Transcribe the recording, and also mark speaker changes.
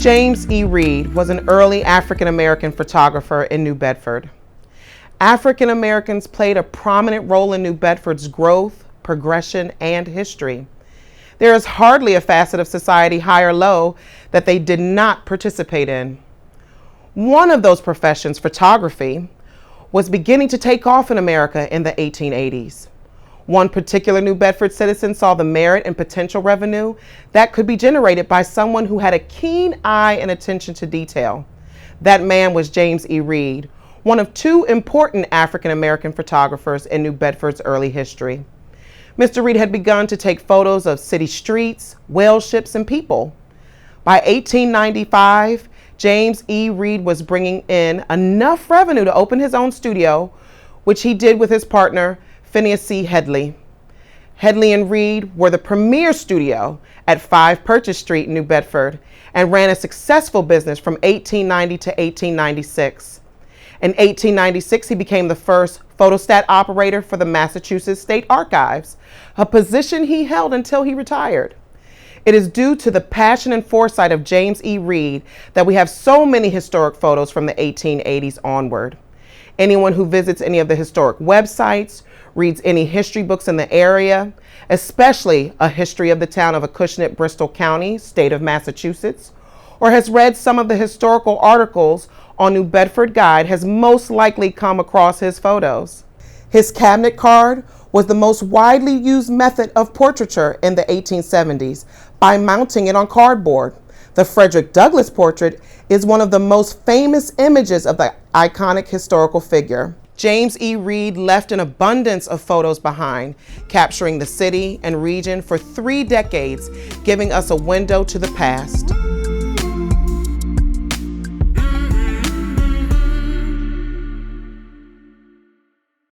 Speaker 1: James E. Reed was an early African-American photographer in New Bedford. African Americans played a prominent role in New Bedford's growth, progression, and history. There is hardly a facet of society, high or low, that they did not participate in. One of those professions, photography, was beginning to take off in America in the 1880s. One particular New Bedford citizen saw the merit and potential revenue that could be generated by someone who had a keen eye and attention to detail. That man was James E. Reed, one of two important African American photographers in New Bedford's early history. Mr. Reed had begun to take photos of city streets, whale ships, and people. By 1895, James E. Reed was bringing in enough revenue to open his own studio, which he did with his partner, Phineas C. Headley. Headley and Reed were the premier studio at 5 Purchase Street in New Bedford and ran a successful business from 1890 to 1896. In 1896, he became the first photostat operator for the Massachusetts State Archives, a position he held until he retired. It is due to the passion and foresight of James E. Reed that we have so many historic photos from the 1880s onward. Anyone who visits any of the historic websites, reads any history books in the area, especially a history of the town of Acushnet, Bristol County, state of Massachusetts, or has read some of the historical articles on New Bedford Guide has most likely come across his photos. His cabinet card was the most widely used method of portraiture in the 1870s by mounting it on cardboard. The Frederick Douglass portrait is one of the most famous images of the iconic historical figure. James E. Reed left an abundance of photos behind, capturing the city and region for 3 decades, giving us a window to the past.